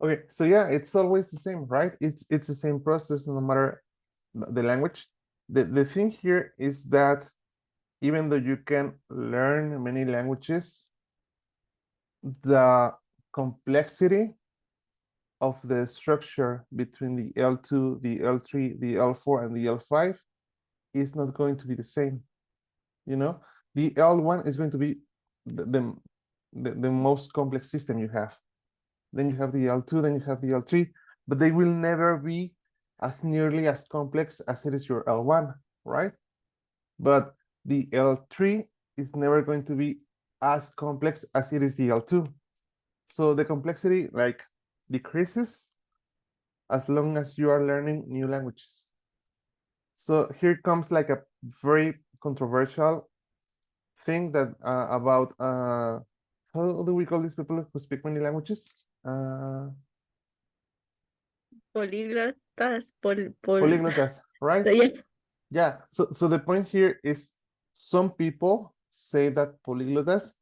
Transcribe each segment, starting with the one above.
Okay, so yeah, it's always the same, right? It's the same process no matter the language. The thing here is that even though you can learn many languages, the complexity of the structure between the L2, the L3, the L4, and the L5 is not going to be the same. You know, the L1 is going to be the most complex system you have. Then you have the L2, then you have the L3, but they will never be as nearly as complex as it is your L1, right? But the L3 is never going to be as complex as it is the L2. So the complexity like decreases as long as you are learning new languages. So here comes like a very controversial thing that about how do we call these people who speak many languages? Políglotas, Polyglotas, right? yeah. Yeah. So the point here is some people say that polyglotas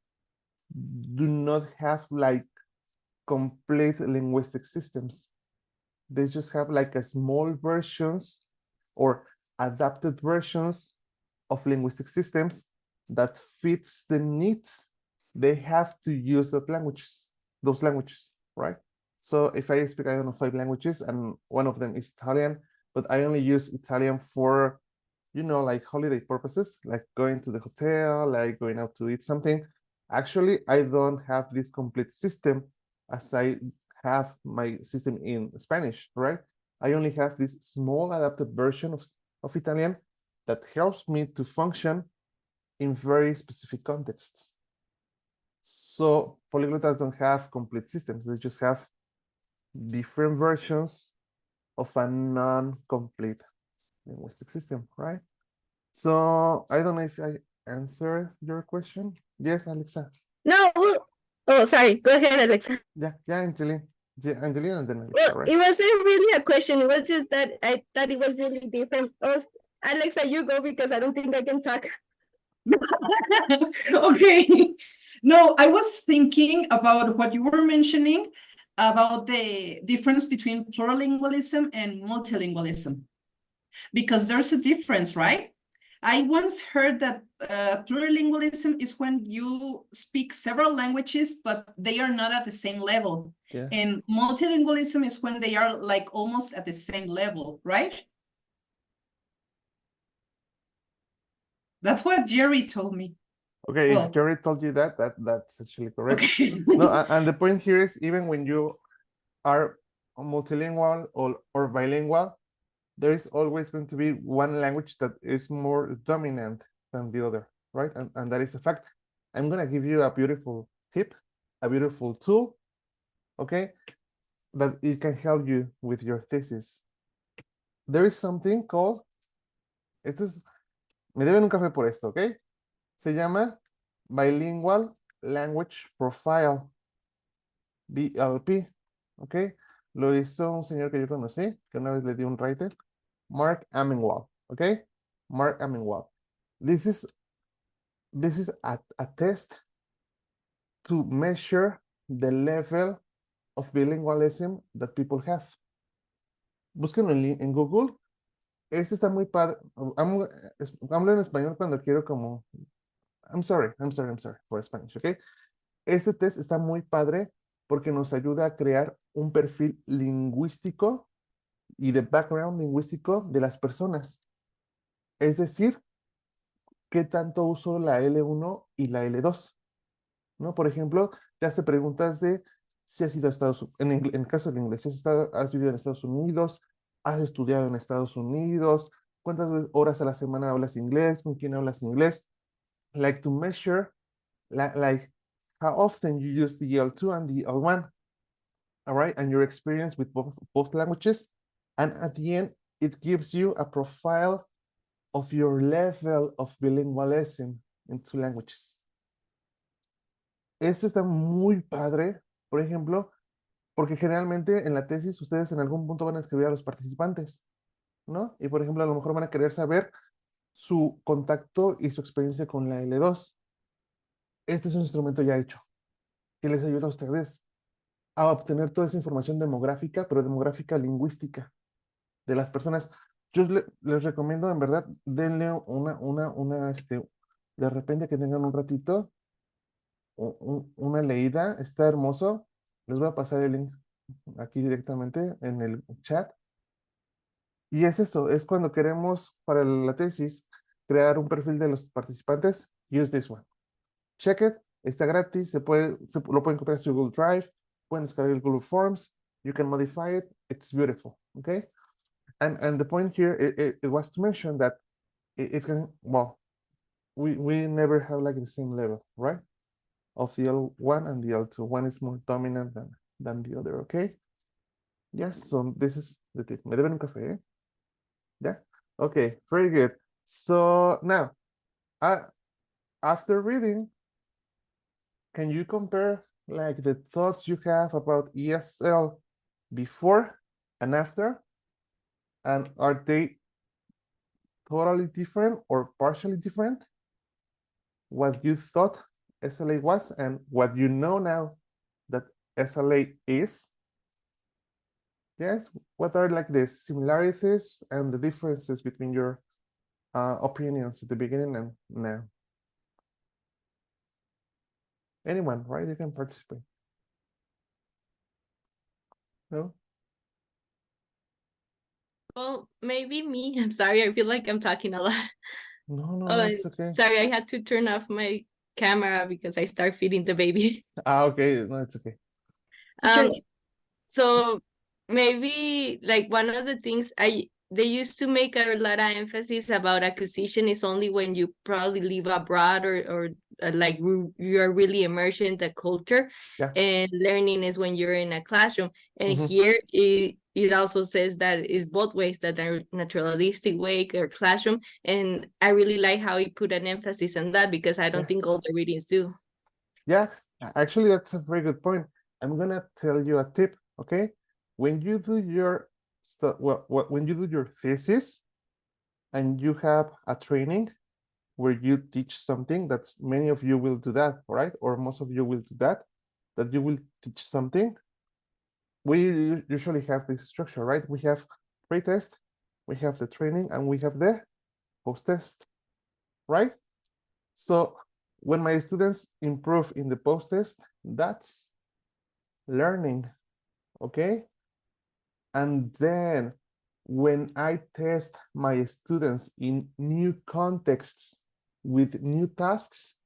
do not have like complete linguistic systems. They just have like a small versions or adapted versions of linguistic systems that fits the needs they have to use those languages, right? So if I speak, I don't know, 5 languages and one of them is Italian, but I only use Italian for, you know, like holiday purposes, like going to the hotel, like going out to eat something. Actually, I don't have this complete system as I have my system in Spanish, right? I only have this small adapted version of Italian that helps me to function in very specific contexts. So polyglots don't have complete systems. They just have different versions of a non-complete linguistic system, right? So I don't know if I answered your question. Yes, Alexa. No, oh, sorry. Go ahead, Alexa. Yeah, Angeline. Yeah, Angeline and then Alexa, Well, right? it wasn't really a question. It was just that I thought it was really different. Oh, Alexa, you go because I don't think I can talk. Okay. No, I was thinking about what you were mentioning about the difference between plurilingualism and multilingualism, because there's a difference, right? I once heard that plurilingualism is when you speak several languages, but they are not at the same level. Yeah. And multilingualism is when they are like almost at the same level, right? That's what Jerry told me. Okay, Well, if Jerry told you that's actually correct. okay. No, and the point here is even when you are multilingual or bilingual, there is always going to be one language that is more dominant than the other, right? And that is a fact. I'm gonna give you a beautiful tip, a beautiful tool, okay, that it can help you with your thesis. There is something called, esto es, me deben un café por esto, ¿ok? Se llama Bilingual Language Profile, BLP, ¿ok? Lo hizo un señor que yo conocí, que una vez le di un writer, Mark Amenwall, ¿ok? Mark Amenwall. This is a test to measure the level of bilingualism that people have. Búsquenlo en Google. Este está muy padre. Hablo en español cuando quiero como... I'm sorry for Spanish, ¿ok? Este test está muy padre porque nos ayuda a crear un perfil lingüístico y de background lingüístico de las personas. Es decir, qué tanto uso la L1 y la L2, ¿no? Por ejemplo, te hace preguntas de si has ido a Estados Unidos, en el caso del inglés, si has vivido en Estados Unidos, has estudiado en Estados Unidos, cuántas horas a la semana hablas inglés, con quién hablas inglés, like to measure, like how often you use the L2 and the L1, all right, and your experience with both languages, and at the end, it gives you a profile of your level of bilingualism in 2 languages. Este está muy padre, por ejemplo, porque generalmente en la tesis ustedes en algún punto van a escribir a los participantes, ¿no? Y por ejemplo, a lo mejor van a querer saber su contacto y su experiencia con la L2. Este es un instrumento ya hecho, que les ayuda a ustedes a obtener toda esa información demográfica, pero demográfica lingüística de las personas. Yo les recomiendo, en verdad, denle de repente que tengan un ratito, una leída, está hermoso. Les voy a pasar el link aquí directamente en el chat. Y es eso, es cuando queremos para la tesis crear un perfil de los participantes. Use this one. Check it, está gratis, lo pueden copiar a su Google Drive, pueden descargar el Google Forms, you can modify it, it's beautiful, okay? And the point here, it was to mention that it can, well, we never have like the same level, right? Of the L1 and the L2. One is more dominant than the other, okay? Yes, so this is the tip. Me deben un café, eh? Yeah? Okay, very good. So now, after reading, can you compare like the thoughts you have about ESL before and after? And are they totally different or partially different? What you thought SLA was and what you know now that SLA is? Yes, what are like the similarities and the differences between your opinions at the beginning and now? Anyone, right? You can participate. No? Well, maybe me. I'm sorry. I feel like I'm talking a lot. No, Oh, it's okay. sorry. I had to turn off my camera because I start feeding the baby. Okay, no, it's okay. Um, so maybe like one of the things they used to make a lot of emphasis about acquisition is only when you probably live abroad or like you are really immersed in the culture. Yeah. And learning is when you're in a classroom. And Mhm. here it also says that it's both ways, that are naturalistic way or classroom. And I really like how he put an emphasis on that, because I don't Yeah. think all the readings do. Yeah, actually, that's a very good point. I'm gonna tell you a tip, okay? When you do your when you do your thesis and you have a training where you teach something, that's many of you will do that, right? Or most of you will do that you will teach something. We usually have this structure, right? We have pre-test, we have the training, and we have the post-test, right? So when my students improve in the post-test, that's learning, okay? And then when I test my students in new contexts with new tasks,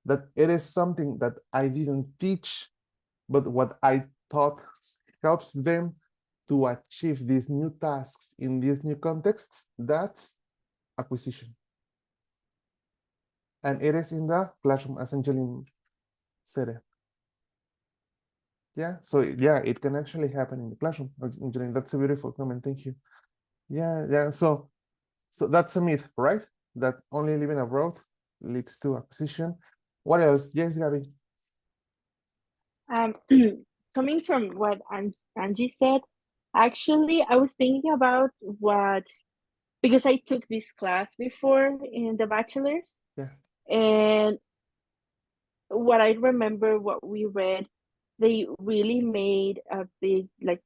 that it is something that I didn't teach, but what I taught helps them to achieve these new tasks in these new contexts, that's acquisition. And it is in the classroom, as Angeline said. Yeah, so yeah, it can actually happen in the classroom. Angeline, that's a beautiful comment, thank you. Yeah, so that's a myth, right? That only living abroad leads to acquisition. What else? Yes, Gabby. Coming from what Angie said, actually, I was thinking about because I took this class before in the bachelor's. Yeah. And what I remember, what we read, they really made a big like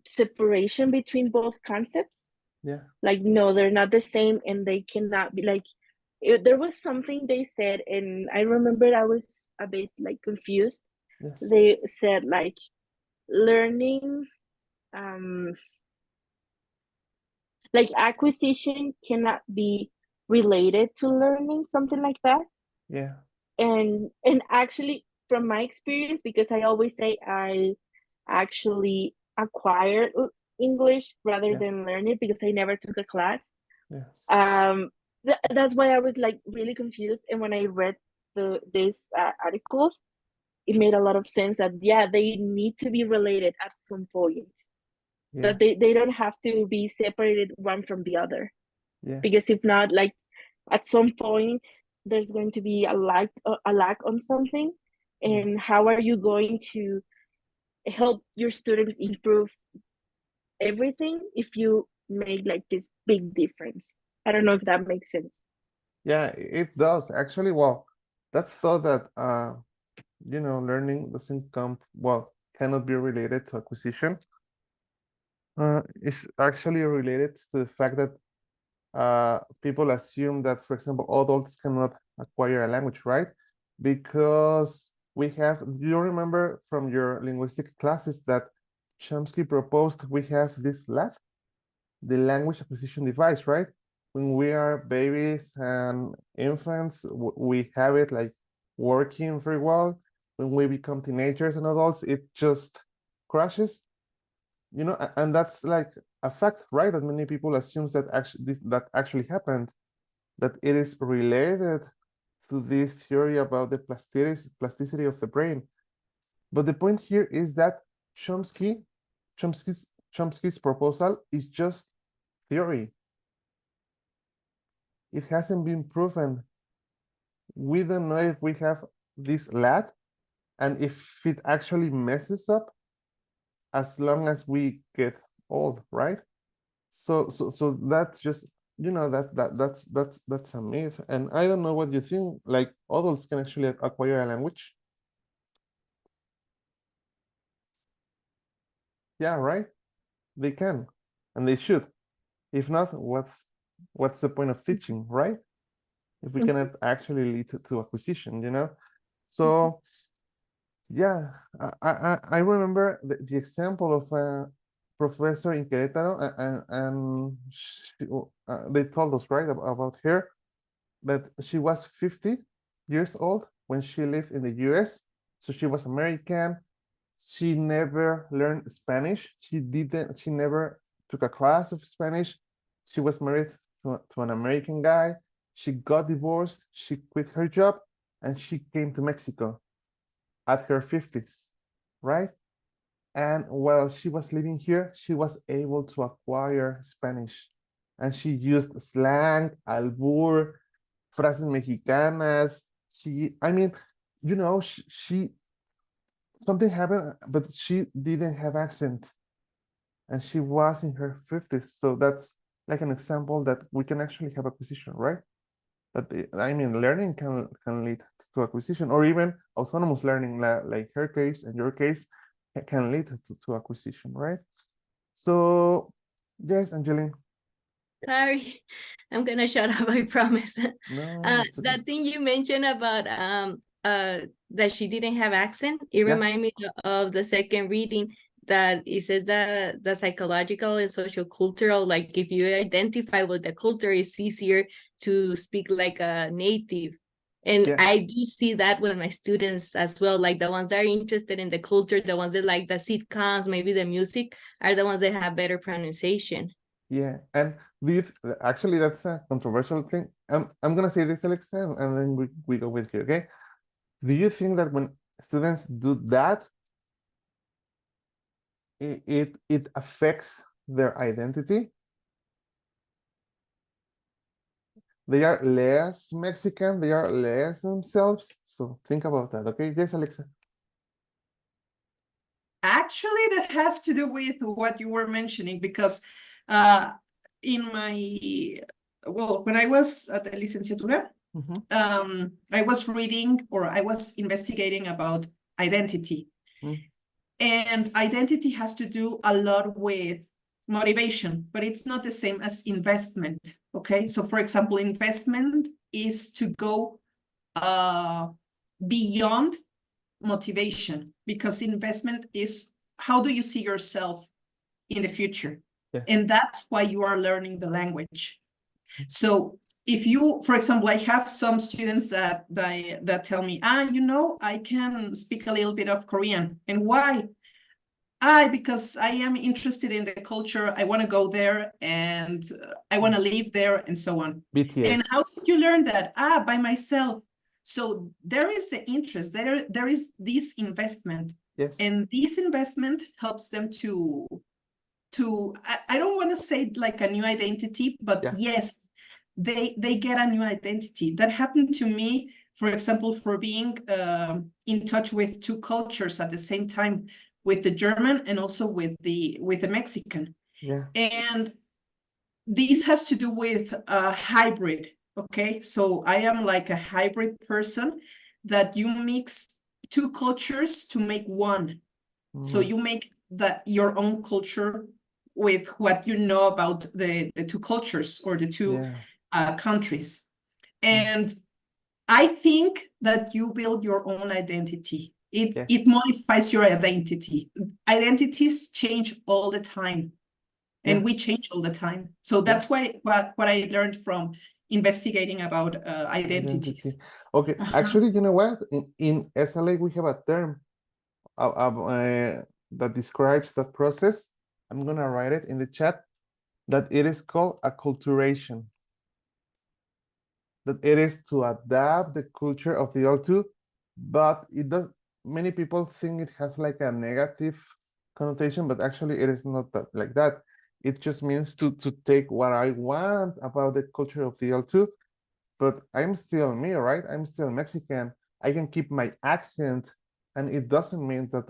separation between both concepts. Yeah. Like, no, they're not the same, and they cannot be like. There was something they said, and I remember I was a bit like confused. Yes. They said like learning, like acquisition cannot be related to learning, something like that. Yeah. And actually, from my experience, because I always say I actually acquired English rather than learn it, because I never took a class. Yes. That's why I was like really confused. And when I read these articles, it made a lot of sense that they need to be related at some point. Yeah. That they don't have to be separated one from the other. Yeah. Because if not, like at some point there's going to be a lack on something. And how are you going to help your students improve everything if you make like this big difference? I don't know if that makes sense. Yeah, it does actually. Well, that's thought that learning doesn't come, well, cannot be related to acquisition. It's actually related to the fact that people assume that, for example, adults cannot acquire a language, right? Because we have, do you remember from your linguistic classes that Chomsky proposed we have this LAD, the language acquisition device, right? When we are babies and infants, we have it like working very well. When we become teenagers and adults, it just crashes, you know, and that's like a fact, right? That many people assumes that that actually happened, that it is related to this theory about the plasticity of the brain. But the point here is that Chomsky's proposal is just theory. It hasn't been proven. We don't know if we have this LAD and if it actually messes up as long as we get old, right? So that's just, you know, that's a myth. And I don't know what you think, like adults can actually acquire a language. Yeah, right? They can, and they should. If not, what's the point of teaching, right? If we cannot actually lead to acquisition, you know? So yeah, I remember the example of a professor in Querétaro, and they told us, right, about her, that she was 50 years old when she lived in the US. So she was American. She never learned Spanish. She never took a class of Spanish. She was married to an American guy. She got divorced. She quit her job and she came to Mexico at her 50s, right? And while she was living here, she was able to acquire Spanish. And she used slang, albur, frases mexicanas. I mean, you know, she something happened, but she didn't have accent. And she was in her 50s. So that's like an example that we can actually have acquisition, right? But I mean, learning can lead to acquisition, or even autonomous learning, like her case and your case, can lead to acquisition, right? So yes, Angeline. Sorry, I'm gonna shut up, I promise. No, it's okay. That thing you mentioned about that she didn't have accent, it Yeah. reminded me of the second reading that it says that the psychological and social cultural, like if you identify with the culture, it's easier to speak like a native. And Yeah. I do see that with my students as well, like the ones that are interested in the culture, the ones that like the sitcoms, maybe the music, are the ones that have better pronunciation. Yeah, and do you actually, that's a controversial thing. I'm gonna say this, Alexa, and then we go with you, okay? Do you think that when students do that, it affects their identity? They are less Mexican, they are less themselves. So think about that, okay? Yes, Alexa. Actually, that has to do with what you were mentioning, because in my, well, when I was at the licenciatura, I was reading, or I was investigating about identity. And identity has to do a lot with motivation, but it's not the same as investment, okay? So for example, investment is to go beyond motivation, because investment is how do you see yourself in the future? Yeah. And that's why you are learning the language. So if you, for example, I have some students that tell me, you know, I can speak a little bit of Korean. And why? Because I am interested in the culture. I want to go there and I want to live there and so on. BTS. And how did you learn that? By myself. So there is the interest, there is this investment. Yes. And this investment helps them to I don't want to say like a new identity, but Yeah. yes, they get a new identity. That happened to me, for example, for being in touch with two cultures at the same time, with the German and also with the Mexican. Yeah. And this has to do with a hybrid. Okay, so I am like a hybrid person that you mix two cultures to make one. So Mhm. you make your own culture with what you know about the two cultures or the two Yeah. countries. And I think that you build your own identity. Yes. It modifies your identity. Identities change all the time, and Yeah. we change all the time. So that's why what I learned from investigating about identities. Okay, actually, you know what? In SLA, we have a term that describes that process. I'm gonna write it in the chat, that it is called acculturation. That it is to adapt the culture of the L2, but it does. Many people think it has like a negative connotation, but actually it is not that like that. It just means to take what I want about the culture of the L2, but I'm still me, right? I'm still Mexican. I can keep my accent, and it doesn't mean that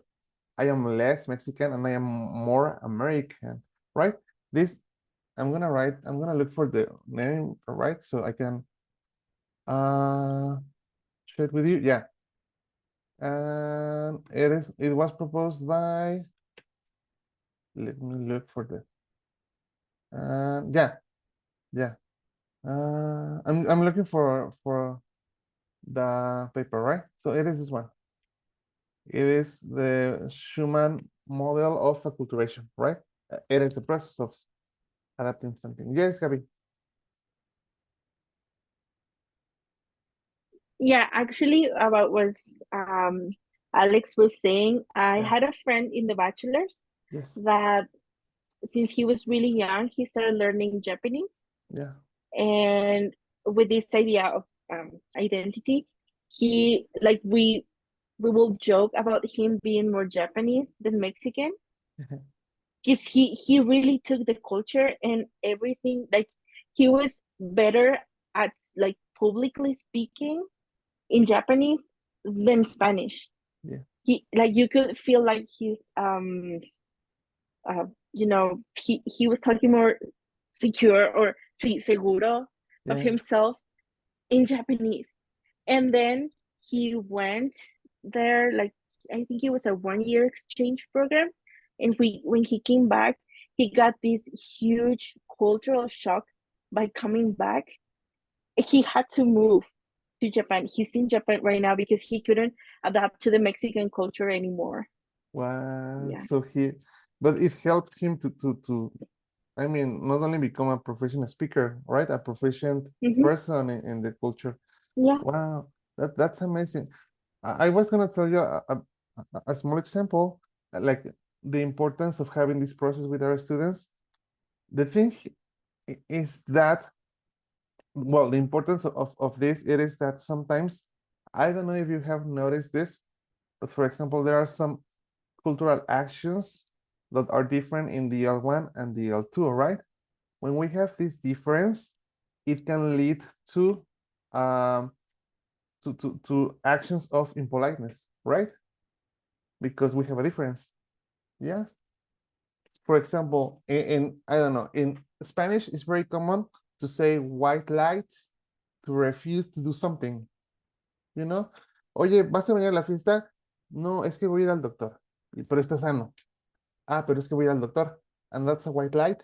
I am less Mexican and I am more American, right? This I'm gonna look for the name, right? So I can share it with you. Yeah. And it was proposed by, let me look for the yeah. I'm looking for the paper, right? So it is this one. It is the Schumann model of acculturation, right? It is a process of adapting something. Yes, Gabi. Yeah, actually, about what Alex was saying, I Yeah. had a friend in the bachelor's Yes. that since he was really young, he started learning Japanese. Yeah. And with this idea of identity, he like we will joke about him being more Japanese than Mexican because he really took the culture and everything. Like he was better at like publicly speaking in Japanese than Spanish. Yeah. He like you could feel like he's you know, he was talking more secure or seguro of Yeah. himself in Japanese. And then he went there, like I think it was a 1 year exchange program. And when he came back, he got this huge cultural shock by coming back. He had to move to Japan. He's in Japan right now because he couldn't adapt to the Mexican culture anymore. Wow. Yeah. So but it helped him to I mean, not only become a professional speaker, right? A proficient Mm-hmm. person in the culture. Yeah. Wow, that's amazing. I was gonna tell you a small example, like the importance of having this process with our students. The thing is that, well, the importance of this, it is that sometimes, I don't know if you have noticed this, but for example, there are some cultural actions that are different in the L1 and the L2, right? When we have this difference, it can lead to um, to actions of impoliteness, right? Because we have a difference. Yeah. For example, in I don't know, in Spanish, it's very common to say white lights to refuse to do something. You know? Oye, ¿vas a venir a la fiesta? No, es que voy a ir al doctor. Pero está sano. Ah, pero es que voy a ir al doctor. And that's a white light.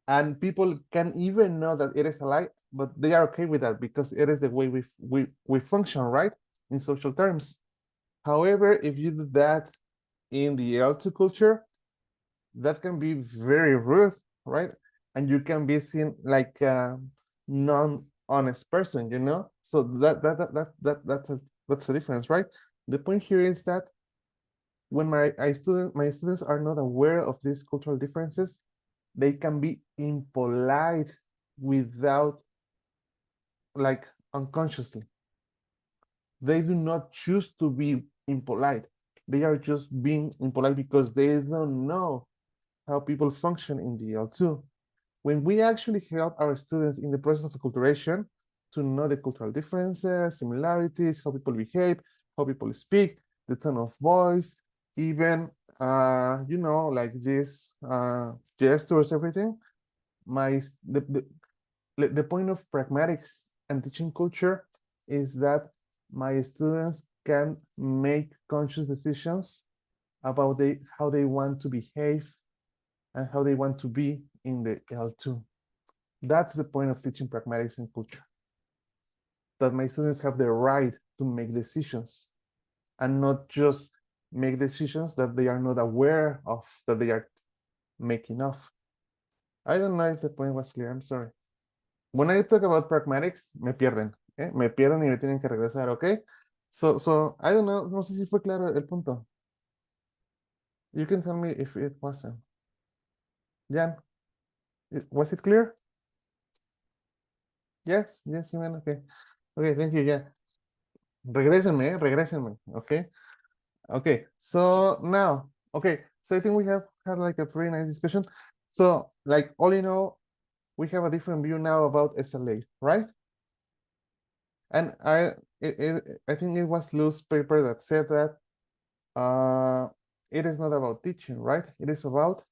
And people can even know that it is a lie, but they are okay with that because it is the way we function, right? In social terms. However, if you do that in the L2 culture, that can be very rude, right? And you can be seen like a non-honest person, you know? So that's a difference, right? The point here is that when my students are not aware of these cultural differences, they can be impolite without, like, unconsciously. They do not choose to be impolite. They are just being impolite because they don't know how people function in the L2. When we actually help our students in the process of acculturation to know the cultural differences, similarities, how people behave, how people speak, the tone of voice, even you know, like this gestures, everything. My the point of pragmatics and teaching culture is that my students can make conscious decisions about how they want to behave and how they want to be in the L2. That's the point of teaching pragmatics and culture. That my students have the right to make decisions and not just make decisions that they are not aware of, that they are making of. I don't know if the point was clear, I'm sorry. When I talk about pragmatics, me pierden, ¿eh? Me pierden y me tienen que regresar, ¿ok? So I don't know, no sé si fue claro el punto. You can tell me if it wasn't. Jan, was it clear? Yes, Jimena, okay. Okay, thank you, yeah. Regrésenme, okay? Okay, so now, okay, so I think we have had like a pretty nice discussion. So, like, all in all, we have a different view now about SLA, right? And I think it was Lou's paper that said that it is not about teaching, right? It is about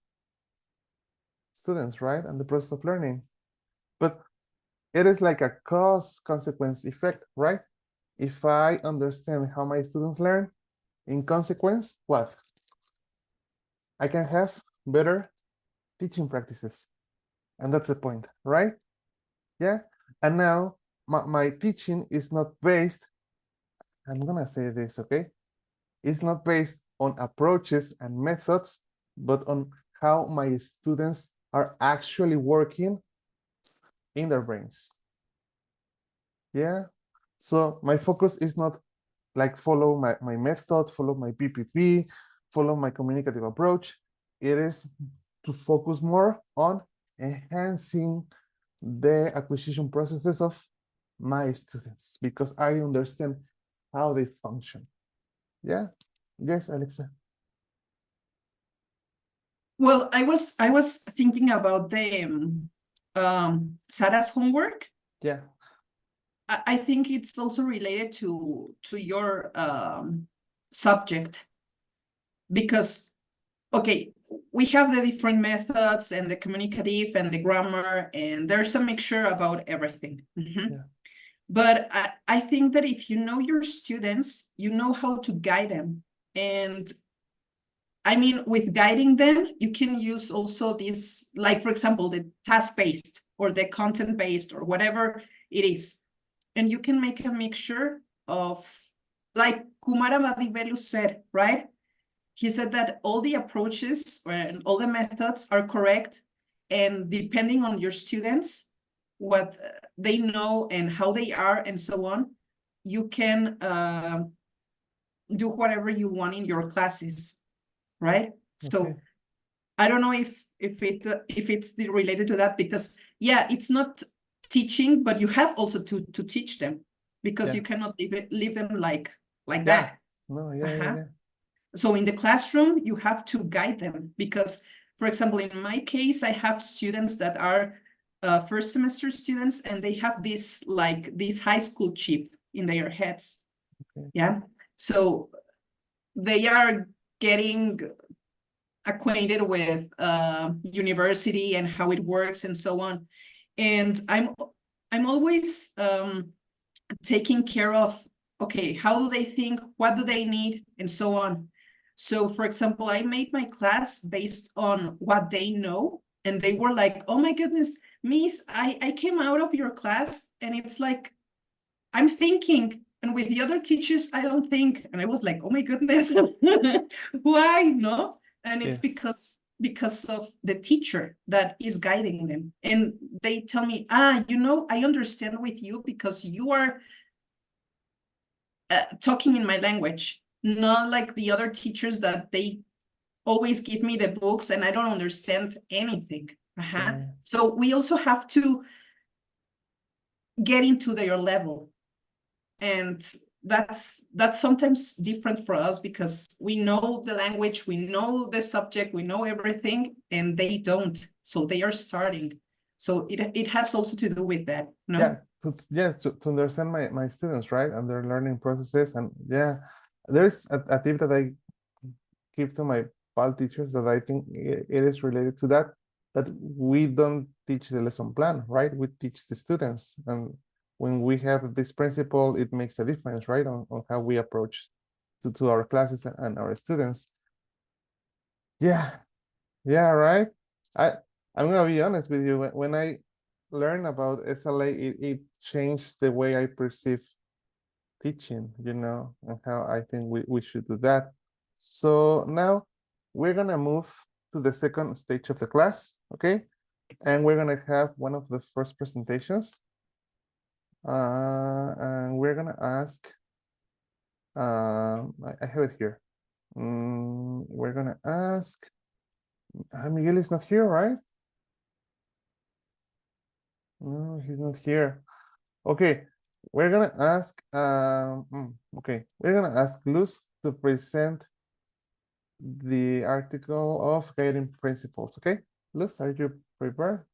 students, right? And the process of learning. But it is like a cause-consequence effect, right? If I understand how my students learn, in consequence, what? I can have better teaching practices. And that's the point, right? Yeah. And now my teaching is not based, I'm gonna say this, okay? It's not based on approaches and methods, but on how my students are actually working in their brains. Yeah. So my focus is not like follow my method, follow my PPP, follow my communicative approach. It is to focus more on enhancing the acquisition processes of my students because I understand how they function. Yeah. Yes, Alexa. Well, I was thinking about the Sarah's homework. Yeah. I think it's also related to your subject because okay, we have the different methods and the communicative and the grammar, and there's a mixture about everything. Yeah. But I think that if you know your students, you know how to guide them. And I mean, with guiding them, you can use also this, like, for example, the task-based or the content-based or whatever it is. And you can make a mixture of, like Kumara Madivelu said, right? He said that all the approaches and all the methods are correct. And depending on your students, what they know and how they are and so on, you can do whatever you want in your classes, right? So Okay. I don't know if it's related to that because yeah, it's not teaching, but you have also to teach them because Yeah. you cannot leave them like Yeah. that. No, yeah. So in the classroom, you have to guide them because, for example, in my case, I have students that are first semester students and they have this high school chip in their heads. Okay. Yeah. So they are getting acquainted with university and how it works and so on. And I'm always taking care of, okay, how do they think? What do they need? And so on. So for example, I made my class based on what they know. And they were like, oh my goodness, Miss, I came out of your class and it's like, I'm thinking, and with the other teachers, I don't think. And I was like, oh my goodness, why no? And it's because of the teacher that is guiding them. And they tell me, I understand with you because you are talking in my language, not like the other teachers that they always give me the books and I don't understand anything. So we also have to get into their level. And that's sometimes different for us because we know the language, we know the subject, we know everything, and they don't. So they are starting. So it has also to do with that, no? Yeah, to understand my students, right? And their learning processes. And yeah, there's a tip that I give to my PAL teachers that I think it is related to that we don't teach the lesson plan, right? We teach the students. And when we have this principle, it makes a difference, right? On how we approach to our classes and our students. Yeah, yeah, right. I'm gonna be honest with you. When I learned about SLA, it changed the way I perceive teaching, and how I think we should do that. So now we're gonna move to the second stage of the class, okay? And we're gonna have one of the first presentations. And we're gonna ask, I have it here. We're gonna ask, Miguel is not here, right? No, he's not here. Okay, we're gonna ask, okay, we're gonna ask Luz to present the article of guiding principles, okay? Luz, are you prepared?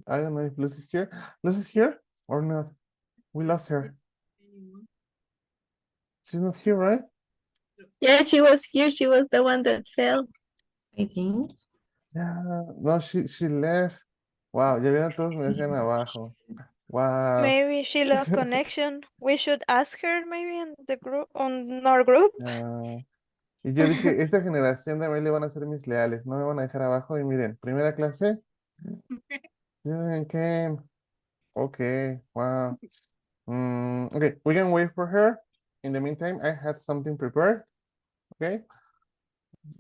I don't know if Luz is here. Luz is here or not? We lost her. She's not here, right? Yeah, she was here. She was the one that fell. I think. Yeah, no, she left. Wow, ya vieron todos me dejan abajo. Wow. Maybe she lost connection. We should ask her maybe in the group on our group. Ah, y yo dije, esta generación de le van a ser mis leales, no me van a dejar abajo. Y miren, primera clase, you came. Okay, wow. Okay, we can wait for her. In the meantime, I had something prepared. Okay.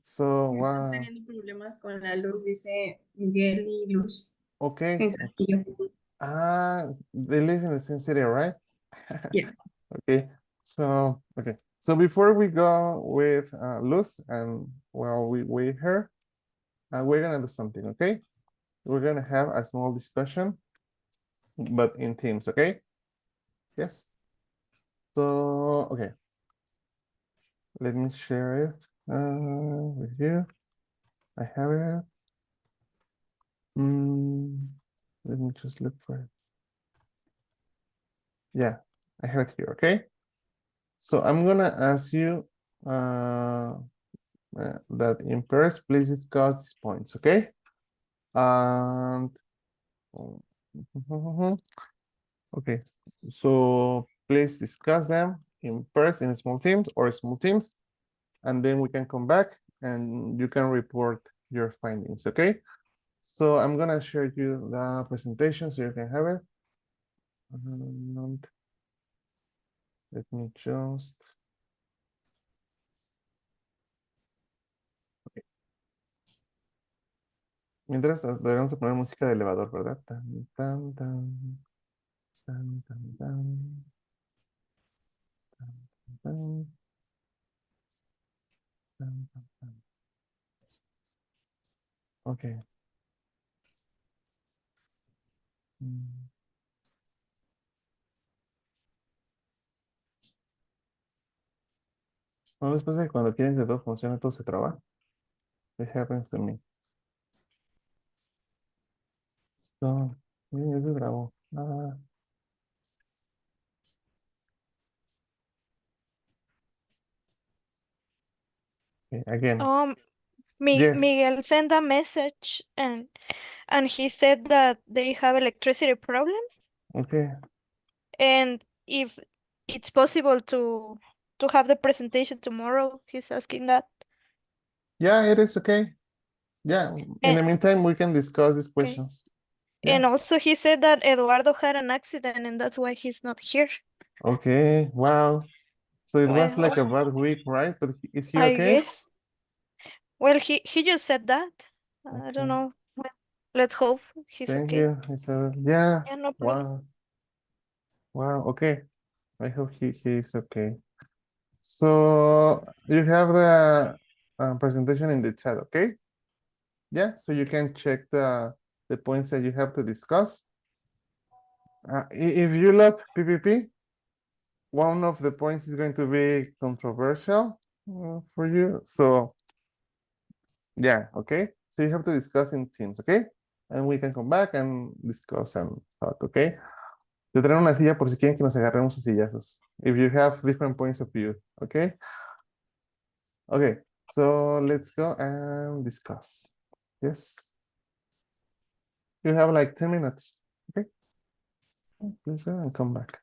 So, Están wow. teniendo problemas con la luz, dice Miguel y Luz. Okay. Mensajillo. They live in the same city, right? Yeah. Okay. So, okay. So before we go with Luz and while we wait her, we're gonna do something, okay? We're gonna have a small discussion, but in teams, okay? Yes. So, okay. Let me share it with you. I have it. Let me just look for it. Yeah, I have it here, okay? So I'm gonna ask you that in pairs, please discuss these points, okay? And okay, so please discuss them in pairs, in small teams or small teams, and then we can come back and you can report your findings, okay? So I'm gonna share you the presentation so you can have it. And let me just. Mientras deberíamos de poner música de elevador, ¿verdad? Tan, tan, tan, tan, tan, tan, tan, tan, tan, tan, tan. Okay. No, después de cuando quieren que todo funcione, todo se traba. It happens to me. So, miren, ya se trabó. Okay, again. Yes. Miguel sent a message and he said that they have electricity problems Okay. and if it's possible to have the presentation tomorrow. He's asking that. Yeah, it is okay. Yeah, in the meantime, we can discuss these Okay. questions. And Yeah. also he said that Eduardo had an accident and that's why he's not here. Okay, wow. So it was Well, like a bad week, right? But is he I okay? guess. Well, he just said that. I Okay. don't know. Well, let's hope he's Thank okay. you, Isabel. Yeah. Yeah, no problem. Wow. Wow. Okay. I hope he is okay. So you have the presentation in the chat, okay? Yeah. So you can check the points that you have to discuss. If you love PPP, one of the points is going to be controversial for you. So yeah, okay. So you have to discuss in teams, okay? And we can come back and discuss and talk, okay? Te traen una silla por si quieren que nos agarremos a sillazos. If you have different points of view, okay? Okay, so let's go and discuss. Yes. You have like 10 minutes, okay? Please go and come back.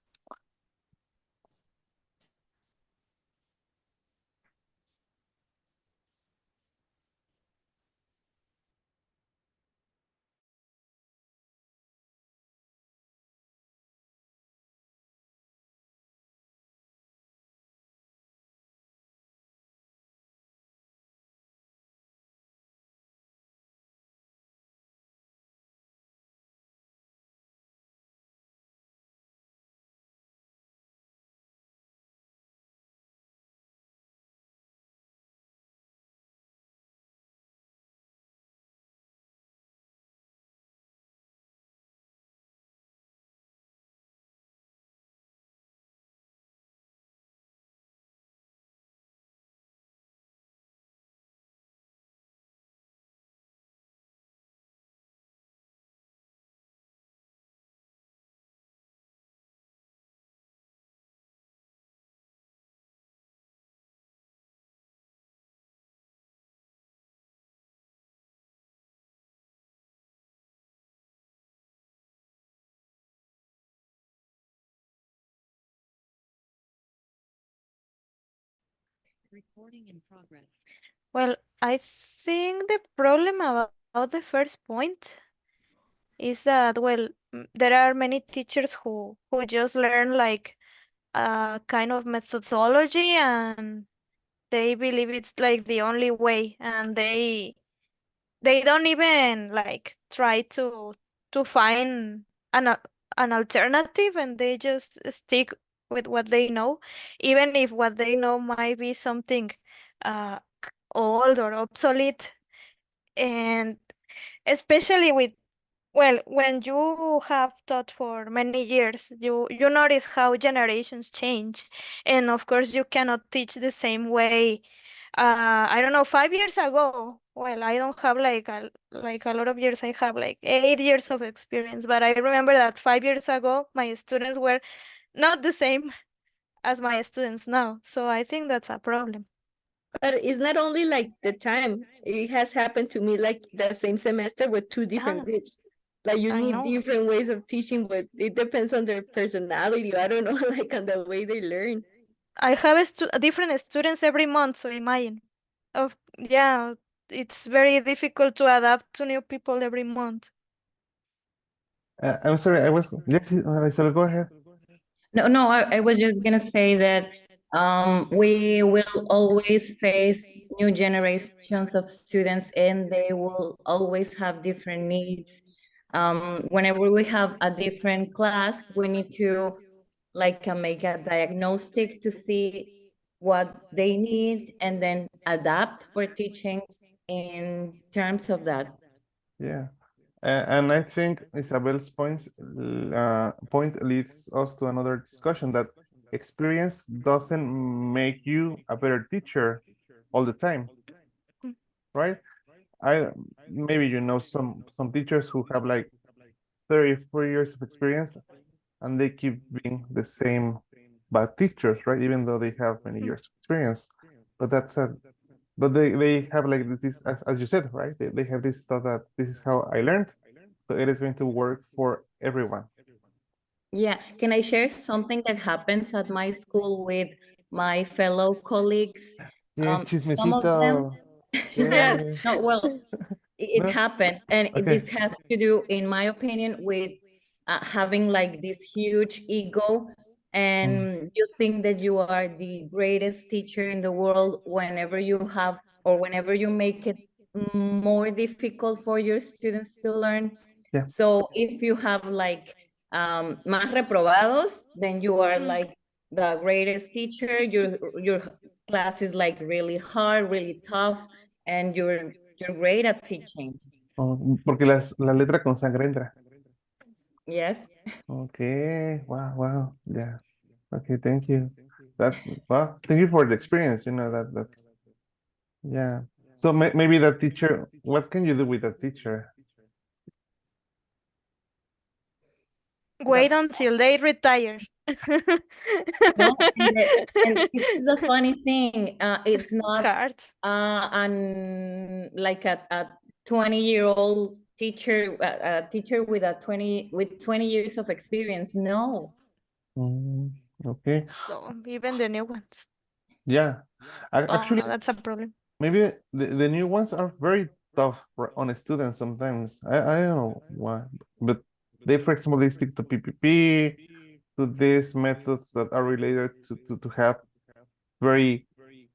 Well, I think the problem about the first point is that, well, there are many teachers who just learn like a kind of methodology, and they believe it's like the only way, and they don't even like try to find an alternative, and they just stick with what they know, even if what they know might be something uh old or obsolete. And especially with, well, when you have taught for many years, you notice how generations change, and of course you cannot teach the same way. I don't know, 5 years ago. Well, I don't have like a lot of years. I have like 8 years of experience, but I remember that 5 years ago my students were not the same as my students now. So I think that's a problem. But it's not only like the time. It has happened to me like the same semester with two different Ah, groups. Like you I need know. different ways of teaching, but it depends on their personality. I don't know, like on the way they learn. I have different students every month, so imagine. Of Yeah, it's very difficult to adapt to new people every month. I'm sorry, I was, yes, Marisol, go ahead. No, I was just gonna say that we will always face new generations of students, and they will always have different needs. Whenever we have a different class, we need to like make a diagnostic to see what they need and then adapt for teaching in terms of that. Yeah. And I think Isabel's point leads us to another discussion that experience doesn't make you a better teacher all the time, Mm. right? I maybe you know some teachers who have like 34 years of experience and they keep being the same bad teachers, right? Even though they have many Mm. years of experience. But that's a but they have like this as you said, right? They have this thought that this is how I learned, so it is going to work for everyone. Yeah, can I share something that happens at my school with my fellow colleagues? Yeah, Some of them, chismecito. Yeah. Yeah. no, well, it No? happened, and Okay. this has to do, in my opinion, with having like this huge ego, and you think that you are the greatest teacher in the world whenever you have, or whenever you make it more difficult for your students to learn. Yeah. So if you have like más reprobados, then you are Mm. like the greatest teacher. Your class is like really hard, really tough, and you're great at teaching. Oh, porque la letra con sangre entra. Yes. Okay. Wow, wow. Yeah. Okay, thank you. That well, thank you for the experience. You know that's yeah. So maybe that teacher, what can you do with that teacher? Wait until they retire. No, and this is a funny thing. It's It's not hard. like a 20-year-old teacher, a teacher with 20 years of experience. No. Okay. So even the new ones. Yeah. Actually, That's a problem. maybe the new ones are very tough on students sometimes. I don't know why, but they, for example, they stick to PPP, to these methods that are related to have very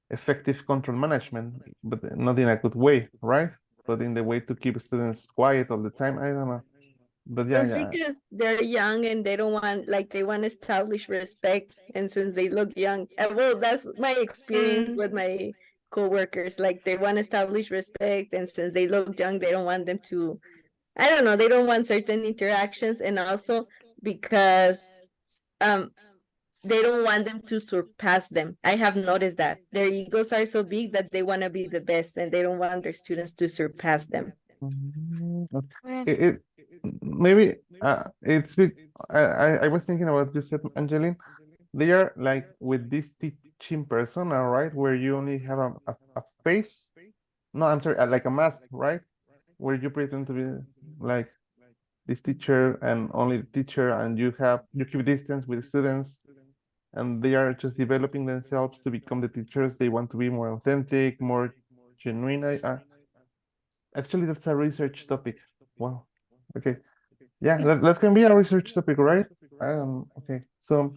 effective control management, but not in a good way, right? But in the way to keep students quiet all the time. I don't know. But yeah, It's yeah. because they're young and they don't want, like, they want to establish respect. And since they look young, well, that's my experience Mm. with my coworkers. Like, they want to establish respect, and since they look young, they don't want them to, I don't know, they don't want certain interactions. And also because um they don't want them to surpass them. I have noticed that their egos are so big that they want to be the best and they don't want their students to surpass them. Okay. Well, It maybe it's big. I was thinking about you said, Angeline. They are like with this teaching persona, right? Where you only have a face. No, I'm sorry, like a mask, right? Where you pretend to be like this teacher and only the teacher, and you keep distance with the students, and they are just developing themselves to become the teachers they want to be, more authentic, more genuine. Actually, that's a research topic. Wow. Okay. Yeah, that can be a research topic, right? Okay. So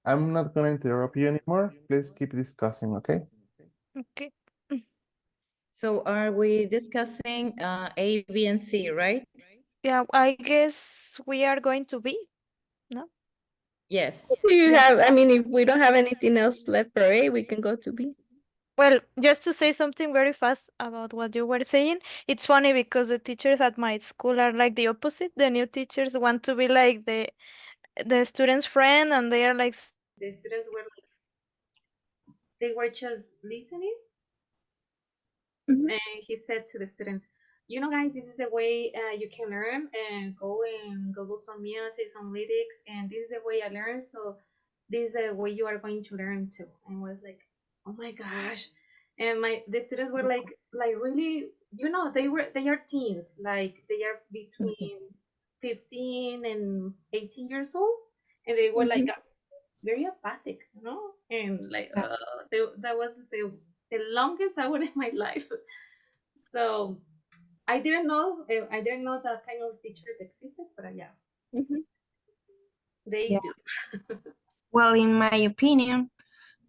I'm not gonna interrupt you anymore. Please keep discussing, okay? Okay. So are we discussing A, B, and C, right? Yeah, I guess we are going to be. No? Yes. Do you have, I mean, if we don't have anything else left for A, we can go to B. Well, just to say something very fast about what you were saying, it's funny because the teachers at my school are like the opposite. The new teachers want to be like the student's friend, and they are like The students were like, they were just listening. Mhm. And he said to the students, you know, guys, this is the way you can learn, and go and Google some music, some lyrics, and this is the way I learn. So this is the way you are going to learn too. And I was like, oh my gosh. And the students were like really, you know, they are teens, like they are between 15 and 18 years old, and they were like very apathic, you know, and like that was the longest hour in my life. So I didn't know that kind of teachers existed, but yeah, Mhm. they Yeah. do. Well, in my opinion,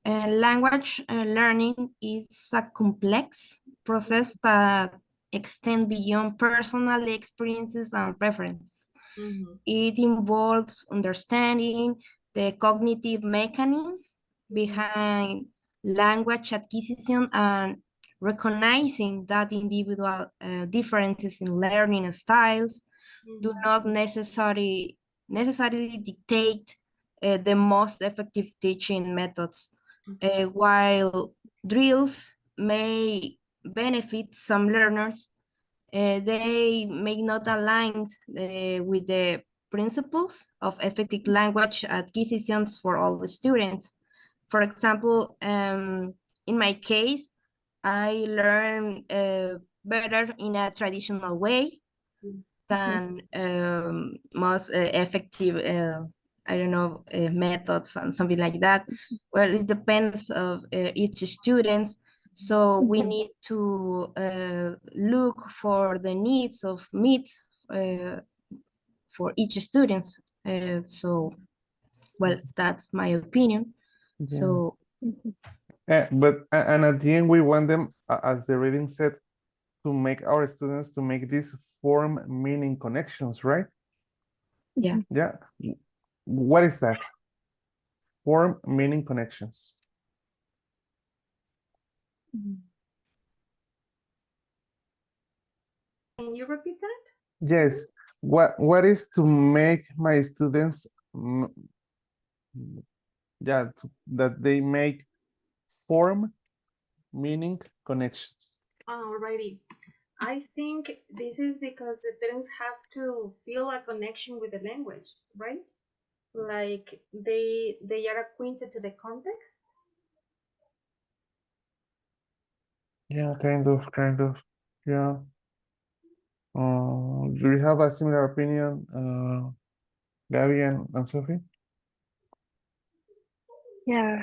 language learning is a complex process that extends beyond personal experiences and preferences. Mhm. It involves understanding the cognitive mechanisms behind language acquisition and recognizing that individual differences in learning styles do not necessarily dictate the most effective teaching methods. While drills may benefit some learners, they may not align with the principles of effective language acquisitions for all the students. For example, in my case, I learn better in a traditional way than most effective, I don't know, methods and something like that. Well, it depends of each student. So we need to look for the needs of meet for each student. So, well, that's my opinion. Yeah. So, And at the end, we want them, as the reading said, to make our students to make these form meaning connections, right? yeah. Yeah. What is that? Form meaning connections. Can you repeat that? Yes. What is to make my students, yeah, that they make form meaning connections. Alrighty. I think this is because the students have to feel a connection with the language, right? Like they are acquainted to the context. Yeah, kind of. Yeah. Do you have a similar opinion, Gabby and Sophie? Yeah.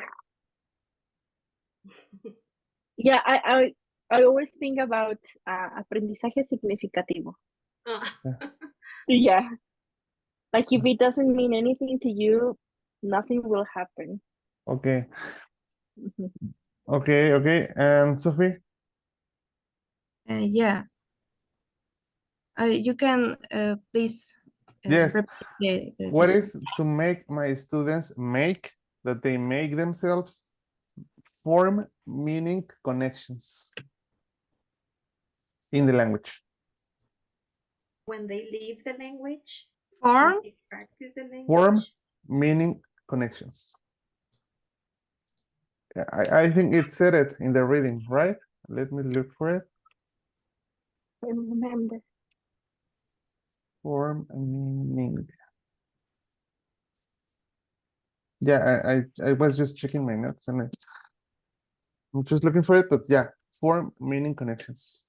Yeah, I always think about aprendizaje significativo. Yeah. Like if it doesn't mean anything to you, nothing will happen. Okay, Mhm. okay. And Sophie? Yeah. You can please Yes. repeat the What question. is to make my students make, that they make themselves form meaning connections in the language? When they leave the language, Form? when they practice the language. Form meaning connections. I think it said it in the reading, right? Let me look for it. I remember. Form meaning. Yeah, I was just checking my notes and I'm just looking for it, but yeah, form meaning connections.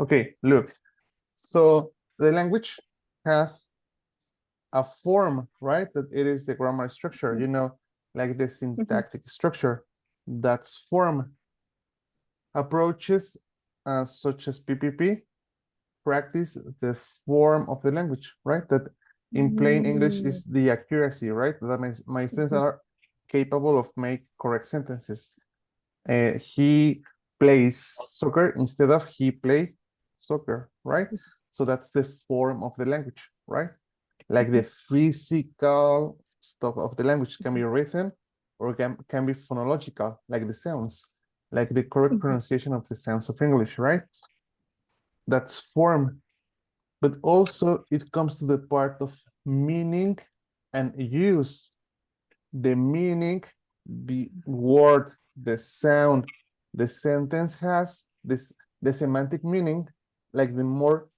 Okay, look. So the language has a form, right? That it is the grammar structure, you know, like the syntactic structure. That's form. Approaches such as PPP practice the form of the language, right? That in plain English is the accuracy, right? That my students are capable of make correct sentences. He plays soccer instead of he play soccer, right? So that's the form of the language, right? Like the physical stuff of the language can be written or can be phonological, like the sounds, like the correct pronunciation of the sounds of English, right? That's form. But also it comes to the part of meaning and use. The meaning, the word, the sound, the sentence has the semantic meaning, like the more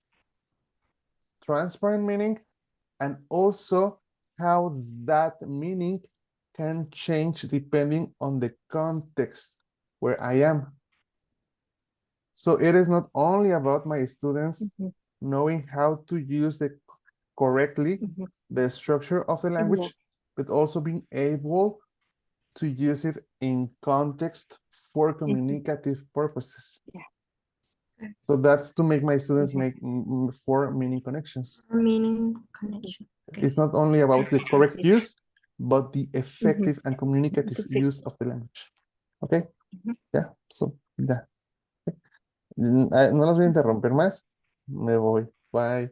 transparent meaning, and also how that meaning can change depending on the context where I am. So it is not only about my students knowing how to use correctly the structure of the language, but also being able to use it in context for communicative purposes. Yeah. So that's to make my students make for meaning connections. Meaning connection. Okay. It's not only about the correct use, but the effective and communicative use of the language. Okay? Yeah, so yeah. No los voy a interrumpir más. Me voy. Bye.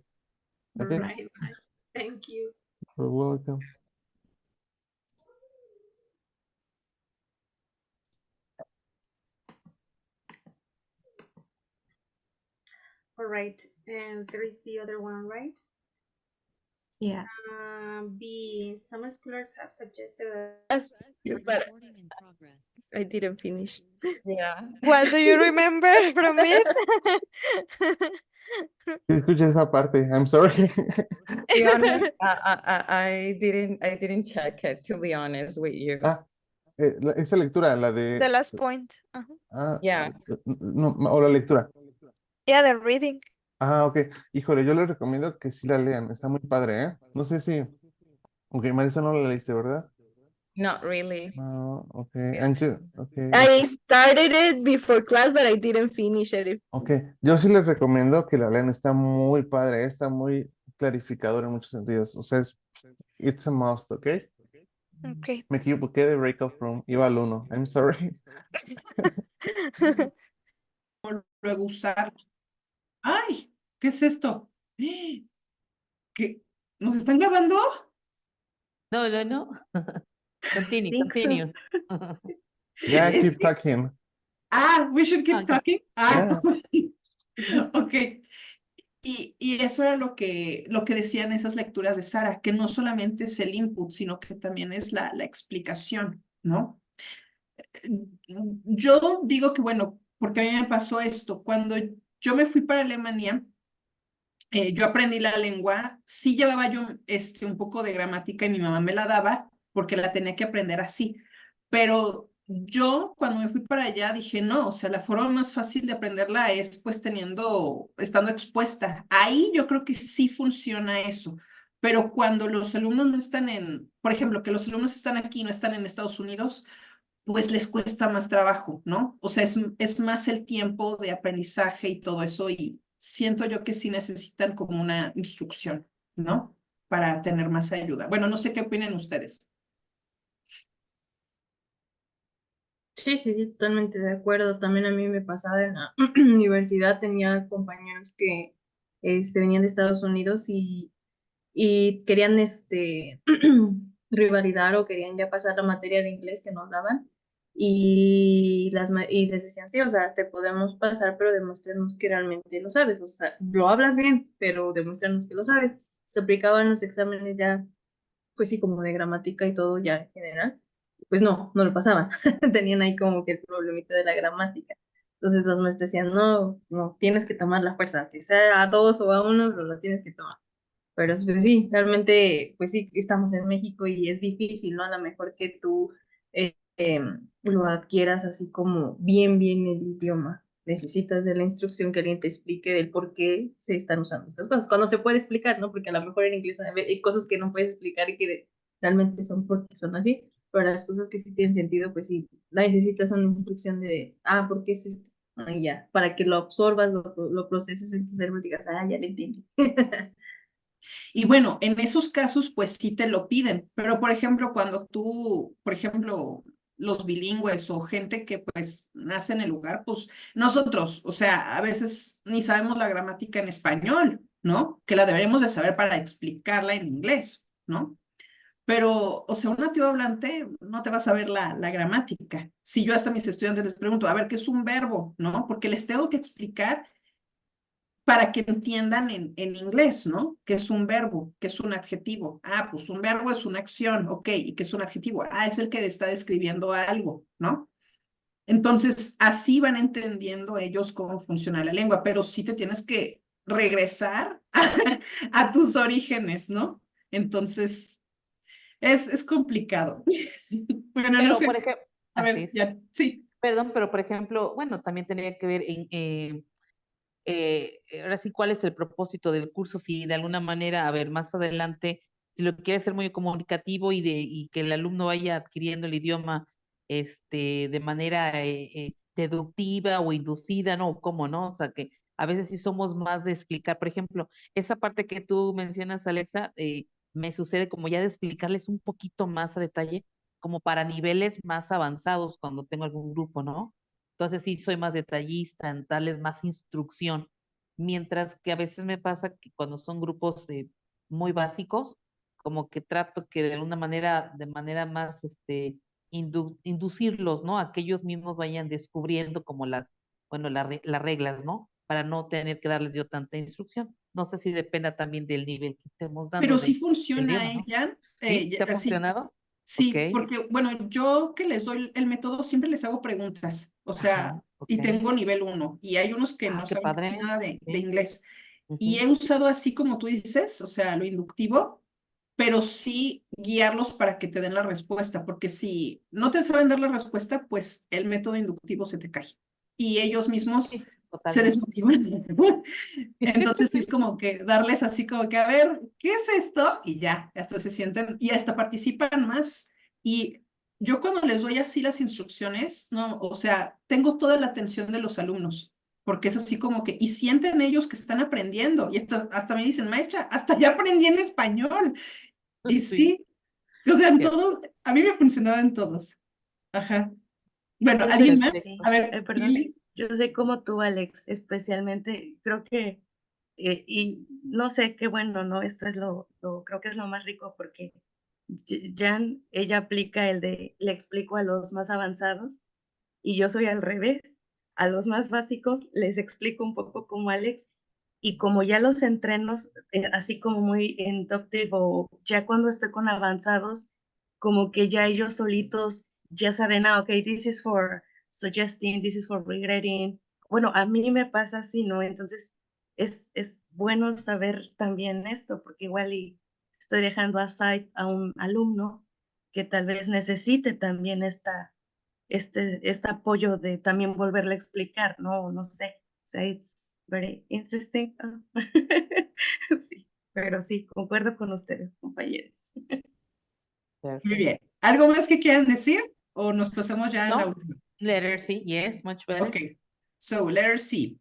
Okay. Right. Thank you. You're welcome. All right. And there is the other one, right? Yeah. B. Some scholars have suggested But I didn't finish. Yeah. What do you remember from it? Escucha esa parte. I'm sorry. To be honest, I didn't check it, to be honest with you. Esa lectura, la de... The last point. Yeah. No, o la lectura. Yeah, the reading. Ok. Híjole, yo les recomiendo que sí la lean. Está muy padre, ¿eh? No sé si... Ok, Marisa no la leíste, ¿verdad? Not really. No, ok. Yeah. Angie, ok. I started it before class, but I didn't finish it. Ok, yo sí les recomiendo que la lean. Está muy padre, está muy clarificador en muchos sentidos. O sea, it's a must, ¿ok? Okay. Me equivoqué de breakout room. Iba al 1. I'm sorry. Luego usar. ¡Ay! ¿Qué es esto? ¿Qué? ¿Nos están grabando? No. Continue, think so. continue. Yeah, keep talking. We should keep Okay. talking. Yeah. Ok. Y eso era lo que decían esas lecturas de Sara, que no solamente es el input, sino que también es la explicación, ¿no? Yo digo que, bueno, porque a mí me pasó esto, cuando yo me fui para Alemania, yo aprendí la lengua, sí llevaba yo un poco de gramática y mi mamá me la daba porque la tenía que aprender así, pero yo cuando me fui para allá dije, no, o sea, la forma más fácil de aprenderla es pues estando expuesta. Ahí yo creo que sí funciona eso, pero cuando los alumnos no están por ejemplo, que los alumnos están aquí, no están en Estados Unidos, pues les cuesta más trabajo, ¿no? O sea, es más el tiempo de aprendizaje y todo eso, y siento yo que sí necesitan como una instrucción, ¿no? Para tener más ayuda. Bueno, no sé qué opinan ustedes. Sí, totalmente de acuerdo. También a mí me pasaba en la universidad, tenía compañeros que venían de Estados Unidos y querían rivalidar o querían ya pasar la materia de inglés que nos daban y les decían, sí, o sea, te podemos pasar, pero demuéstranos que realmente lo sabes, o sea, lo hablas bien, pero demuéstranos que lo sabes. Se aplicaban los exámenes ya, pues sí, como de gramática y todo ya en general, pues no lo pasaban, tenían ahí como que el problemita de la gramática. Entonces los maestros decían, no, tienes que tomar la fuerza, que sea a dos o a uno, pero lo tienes que tomar. Pero pues sí, realmente, pues sí, estamos en México y es difícil, ¿no? A lo mejor que tú lo adquieras así como bien el idioma. necesitas de la instrucción que alguien te explique del por qué se están usando estas cosas. Cuando se puede explicar, ¿no? Porque a lo mejor en inglés hay cosas que no puedes explicar y que realmente son porque son así, pero las cosas que sí tienen sentido, pues sí, necesitas una instrucción de, ¿por qué es esto? Y ya, para que lo absorbas, lo proceses en tu cerebro y digas, ya lo entiendo. Y bueno, en esos casos, pues sí te lo piden, pero por ejemplo, cuando tú, por ejemplo, los bilingües o gente que pues nace en el lugar, pues nosotros, o sea, a veces ni sabemos la gramática en español, ¿no? Que la deberíamos de saber para explicarla en inglés, ¿no? Pero, o sea, un nativo hablante no te va a saber la gramática. Si yo hasta a mis estudiantes les pregunto, a ver, ¿qué es un verbo? ¿No? Porque les tengo que explicar para que entiendan en inglés, ¿no? ¿Qué es un verbo? ¿Qué es un adjetivo? Pues un verbo es una acción, ok, ¿y qué es un adjetivo? Es el que está describiendo algo, ¿no? Entonces, así van entendiendo ellos cómo funciona la lengua, pero sí te tienes que regresar a tus orígenes, ¿no? Entonces, es complicado. Bueno, no Pero, sé. por ejemplo, A así ver, es. ya, sí. Perdón, pero por ejemplo, bueno, también tendría que ver en ahora sí, cuál es el propósito del curso, si de alguna manera, a ver, más adelante, si lo quiere hacer muy comunicativo y que el alumno vaya adquiriendo el idioma de manera deductiva o inducida, ¿no? ¿Cómo no? O sea, que a veces sí somos más de explicar, por ejemplo, esa parte que tú mencionas, Alexa, me sucede como ya de explicarles un poquito más a detalle, como para niveles más avanzados cuando tengo algún grupo, ¿no? Entonces sí soy más detallista, en darles más instrucción, mientras que a veces me pasa que cuando son grupos muy básicos, como que trato que de alguna manera, de manera más, inducirlos, ¿no? A que ellos mismos vayan descubriendo como bueno, las reglas, ¿no? Para no tener que darles yo tanta instrucción. No sé si dependa también del nivel que estemos Pero dando sí del funciona, idioma, ¿no? Jan. ¿Sí? ¿Te ha Así. funcionado? Ok. Sí, porque bueno, yo que les doy el método siempre les hago preguntas, o sea, Ajá, ok. y tengo nivel 1 y hay unos que no Qué saben casi padre. nada de Ok. inglés. Y Ujú. he usado así como tú dices, o sea, lo inductivo, pero sí guiarlos para que te den la respuesta, porque si no te saben dar la respuesta, pues el método inductivo se te cae y ellos mismos Sí, se totalmente. desmotivan. Entonces sí es como que darles así como que, a ver, ¿qué es esto? Y ya, hasta se sienten y hasta participan más. Y yo cuando les doy así las instrucciones, no, o sea, tengo toda la atención de los alumnos, porque es así como que, y sienten ellos que están aprendiendo, y hasta me dicen, maestra, hasta ya aprendí en español. Y Sí. sí, o sea, en Qué todos, a mí me ha funcionado en todos. Ajá. Bueno, Yo ¿alguien sé, más? sí, A ver, perdón, Lili. yo sé como tú, Alex, especialmente, creo que, y no sé qué bueno, ¿no? Esto es creo que es lo más rico porque Jan, ella aplica el de, le explico a los más avanzados y yo soy al revés. A los más básicos les explico un poco como Alex y como ya los entrenos, así como muy inductive o ya cuando estoy con avanzados, como que ya ellos solitos ya saben, ok, this is for suggesting, this is for regretting. Bueno, a mí me pasa así, ¿no? Entonces es bueno saber también esto, porque igual y estoy dejando aside a un alumno que tal vez necesite también este apoyo de también volverle a explicar, no sé. O sea, it's very interesting. Sí, pero sí, concuerdo con ustedes, compañeros. Muy Perfect. bien. ¿Algo más que quieran decir? ¿O nos pasamos ya a la No, última? letter C, yes, much better. Okay, so letter C.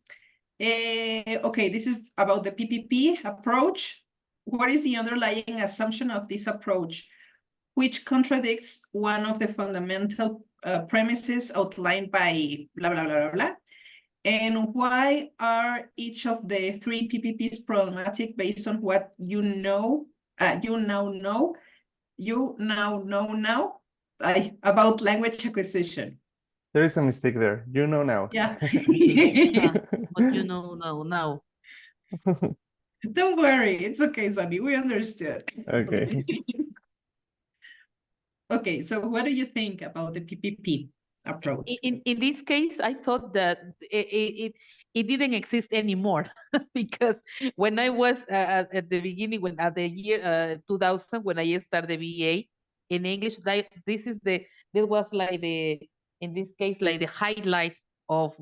Okay, this is about the PPP approach. What is the underlying assumption of this approach, which contradicts one of the fundamental premises outlined by blah, blah, blah, blah, blah? And why are each of the three PPPs problematic based on what you know, you now know about language acquisition? There is a mistake there. You know now. Yeah. But you know now. Don't worry, it's okay, Sonny. We understood. Okay. Okay, so what do you think about the PPP approach? In this case, I thought that it didn't exist anymore because when I was at the beginning, when at the year 2000, when I started the BA in English, this was like in this case, like the highlight of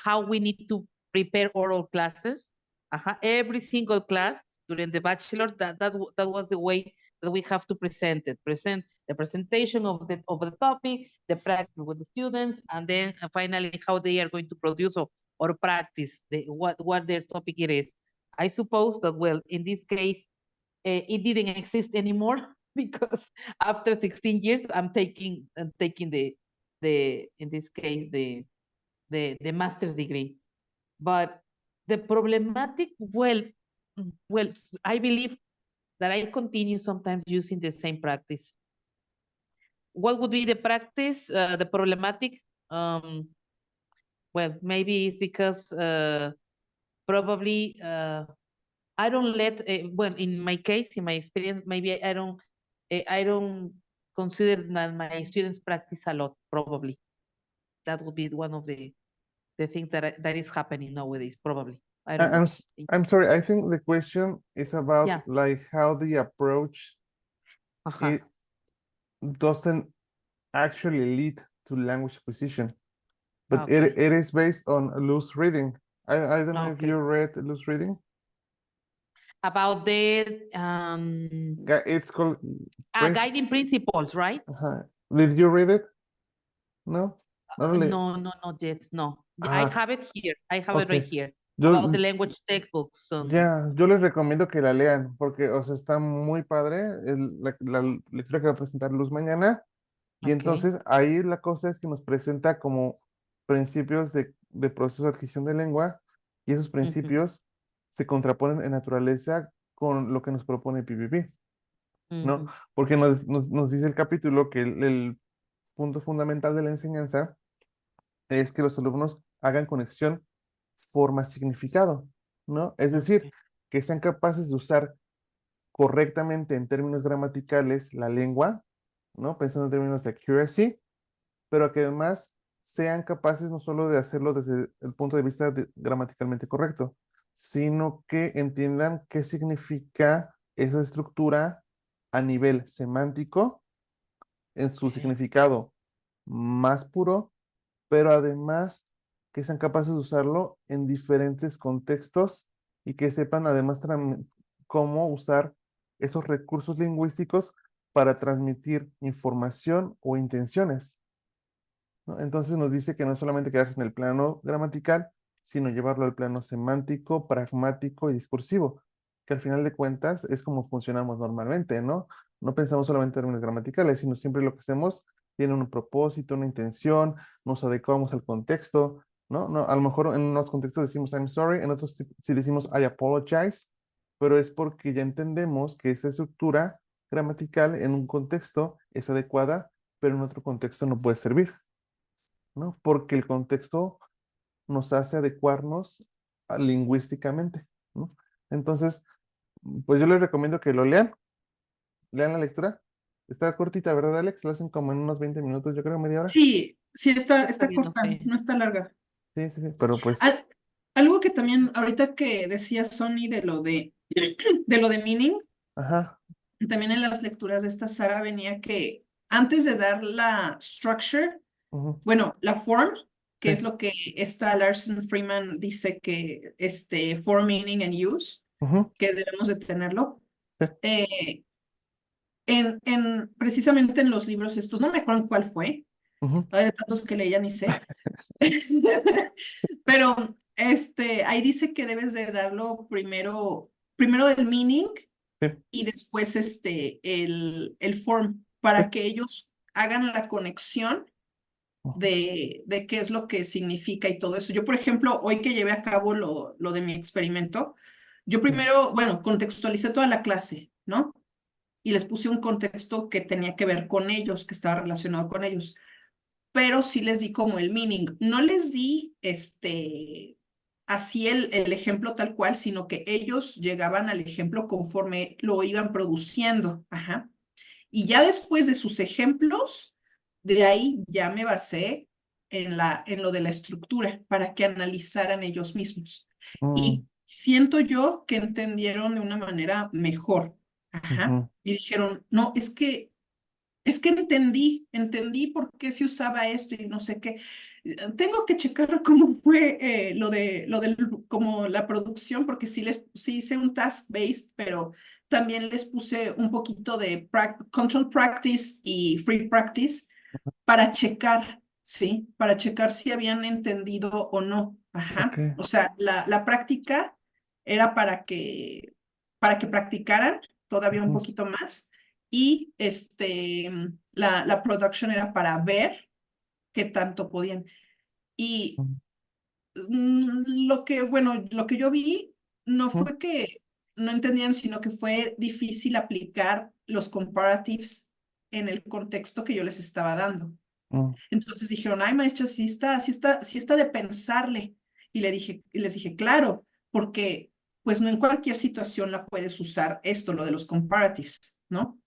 how we need to prepare oral classes. Every single class during the bachelor, that was the way that we have to present it. Present the presentation of the topic, the practice with the students, and then finally how they are going to produce or practice what their topic it is. I suppose that, well, in this case, it didn't exist anymore because after 16 years, I'm taking the in this case the master's degree. But the problematic, well, I believe that I continue sometimes using the same practice. What would be the practice? The problematic? Well, maybe it's because probably I don't let, well, in my case, in my experience, maybe I don't consider that my students practice a lot, probably. That would be one of the things that is happening nowadays, probably. I don't know. I'm sorry, I think the question is about Yeah. like how the approach it doesn't actually lead to language acquisition, but Okay. it is based on loose reading. I don't know if Okay. you read loose reading. About the It's called guiding principles, right? Did you read it? No? Not really. No, not yet. No. I have it here. I have it right Okay. here. Yo, About the language textbooks. ya, yo les recomiendo que la lean porque, o sea, está muy padre la lectura que va a presentar Luz mañana. Y Ok. entonces ahí la cosa es que nos presenta como principios de proceso de adquisición de lengua y esos principios se contraponen en naturaleza con lo que nos propone PPP, ¿no? Porque nos dice el capítulo que el punto fundamental de la enseñanza es que los alumnos hagan conexión forma-significado, ¿no? Es decir, que sean capaces de usar correctamente en términos gramaticales la lengua, ¿no? Pensando en términos de accuracy, pero que además sean capaces no solo de hacerlo desde el punto de vista gramaticalmente correcto, sino que entiendan qué significa esa estructura a nivel semántico, en su significado más puro, pero además que sean capaces de usarlo en diferentes contextos y que sepan además cómo usar esos recursos lingüísticos para transmitir información o intenciones, ¿no? Entonces nos dice que no es solamente quedarse en el plano gramatical, sino llevarlo al plano semántico, pragmático y discursivo, que al final de cuentas es como funcionamos normalmente, ¿no? No pensamos solamente en términos gramaticales, sino siempre lo que hacemos tiene un propósito, una intención, nos adecuamos al contexto, ¿no? No, a lo mejor en unos contextos decimos I'm sorry, en otros sí decimos I apologize, pero es porque ya entendemos que esa estructura gramatical en un contexto es adecuada, pero en otro contexto no puede servir, ¿no? Porque el contexto nos hace adecuarnos lingüísticamente, ¿no? Entonces, pues yo les recomiendo que lo lean la lectura. Está cortita, ¿verdad, Alex? Lo hacen como en unos 20 minutos, yo creo, media hora. Sí, sí, está bien, corta, sí. no está larga. Sí, pero pues, Algo que también, ahorita que decía Sony de lo de meaning, ajá, también en las lecturas de esta Sara venía que antes de dar la structure, bueno, la form, que sí, es lo que esta Larson Freeman dice que form, meaning and use, que debemos de tenerlo. sí. Precisamente en los libros estos, no me acuerdo en cuál fue, hay de tantos que leía ni sé, pero ahí dice que debes de darlo primero el meaning y después el form, para que ellos hagan la conexión de qué es lo que significa y todo eso. Yo, por ejemplo, hoy que llevé a cabo lo de mi experimento, yo primero, bueno, contextualicé toda la clase, ¿no? Y les puse un contexto que tenía que ver con ellos, que estaba relacionado con ellos, pero sí les di como el meaning. No les di así el ejemplo tal cual, sino que ellos llegaban al ejemplo conforme lo iban produciendo. Ajá. Y ya después de sus ejemplos, de ahí ya me basé en lo de la estructura para que analizaran ellos mismos. Y siento yo que entendieron de una manera mejor. Ajá. Y dijeron, no, es que es que entendí por qué se usaba esto y no sé qué. Tengo que checar cómo fue como la producción, porque sí hice un task-based, pero también les puse un poquito de control practice y free practice para checar, ¿sí? Para checar si habían entendido o no. Ok. Ajá. O sea, la práctica era para que practicaran todavía un Ujú, poquito más y la production era para ver qué tanto podían. Y lo que yo vi no ujú, fue que no entendían, sino que fue difícil aplicar los comparatives en el contexto que yo les estaba dando. ujú, Entonces dijeron, ay, maestra, sí está de pensarle. Y les dije, claro, porque pues no en cualquier situación la puedes usar esto, lo de los comparatives, ¿no?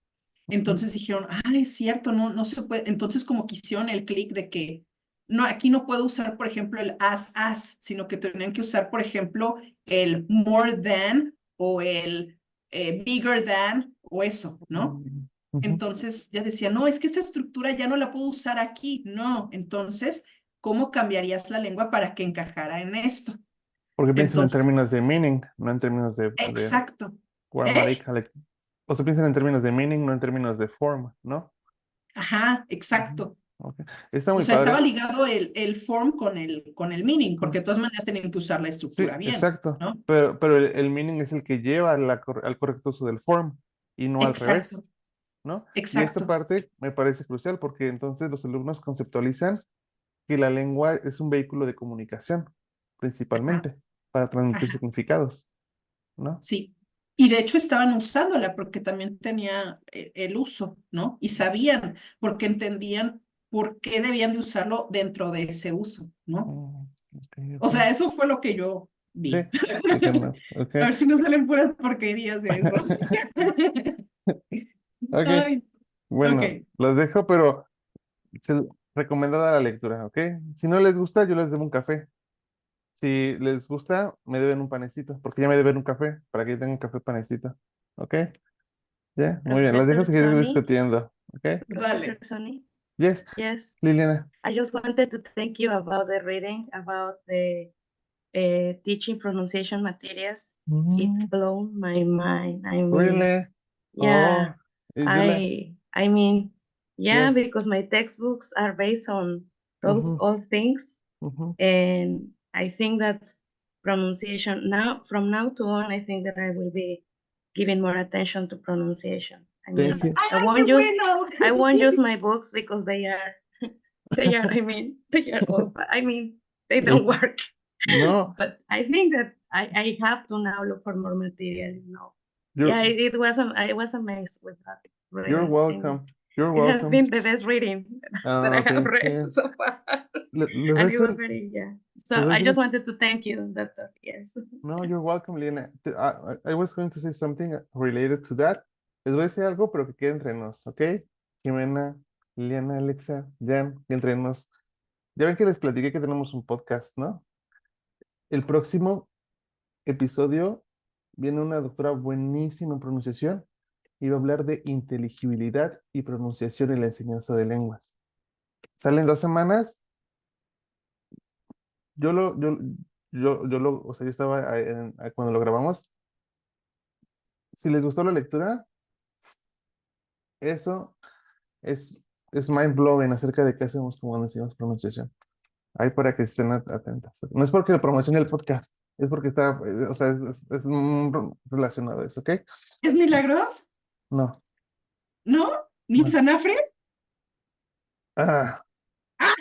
ujú, Entonces dijeron, ay, es cierto, no se puede. Entonces como que hicieron el clic de que no, aquí no puedo usar, por ejemplo, el as, sino que tenían que usar, por ejemplo, el more than o el bigger than o eso, ¿no? ujú. Entonces ya decía, no, es que esta estructura ya no la puedo usar aquí. No, entonces, ¿cómo cambiarías la lengua para que encajara en esto? Porque piensan en Entonces, términos de meaning, no en términos de exacto. ¿Eh? gramatical. O sea, piensan en términos de meaning, no en términos de forma, ¿no? Ajá, Ujú, exacto. ok. Está O muy sea, estaba padre. ligado el form con el meaning, porque Con- de todas maneras tenían que usar la Sí, estructura bien, exacto. ¿no? Pero el meaning es el que lleva a al correcto uso del form y no al revés, Exacto, ¿no? Y esta exacto. parte me parece crucial porque entonces los alumnos conceptualizan que la lengua es un vehículo de comunicación, Ajá, principalmente, para transmitir ajá. significados, ¿no? Sí, y de hecho estaban usándola porque también tenía el uso, ¿no? Y sabían, porque entendían por qué debían de usarlo dentro de ese uso, ¿no? Ok, O ok. sea, eso fue lo que yo Sí, vi. entiendo. Ok. A ver si no salen puras porquerías de eso. Ok, Ay, ok, bueno, los dejo, pero recomendada la lectura, ¿ok? Si no les gusta, yo les debo un café. Si les gusta, me deben un panecito, porque ya me deben un café, para que yo tenga un café panecito. ¿Ok? Ya, muy bien, las dejo Professor seguir Sonny, discutiendo. ¿Ok? dale. Professor Sonny, Yes, yes, Liliana. I just wanted to thank you about the reading, about the teaching pronunciation materials. It Mm, blown my mind. I mean, really? yeah, Oh, you like, I mean, yeah, yes. because my textbooks are based on those Mm-hmm, old things, mm-hmm. and I think that pronunciation now, from now to on, I think that I will be giving more attention to pronunciation. I Thank mean, you. I won't use my books because they are, I mean, they are old, but I mean, they don't Eh, work. No, But I think that I have to now look for more material, you know. you're Yeah, I was amazed with that you're reading. I mean, welcome. You're it has welcome. been the best reading that I Oh, have thank read you. so far. Les voy a And it was decir, very, yeah. les So voy a I decir just wanted to thank you, Doctor. Yes. No, you're welcome, Lina. I was going to say something related to that. Les voy a decir algo, pero que quede entre nos, ¿ok? Jimena, Liliana, Alexa, Jan, que entre nos. Ya ven que les platiqué que tenemos un podcast, ¿no? El próximo episodio viene una doctora buenísima en pronunciación y va a hablar de inteligibilidad y pronunciación en la enseñanza de lenguas. Salen 2 semanas. Yo lo, yo, o sea, yo estaba cuando lo grabamos. Si les gustó la lectura, eso es, es mind blowing acerca de qué hacemos cuando enseñamos pronunciación. Ahí para que estén atentas. No es porque promocione el podcast, es porque está, o sea, es relacionado a eso, ¿ok? ¿Es Milagros? No, ¿No? ¿Ni no. Sanafre? Ah,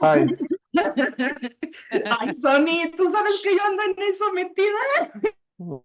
ay. Ay, Sony, ¿tú sabes que yo ando en eso metida?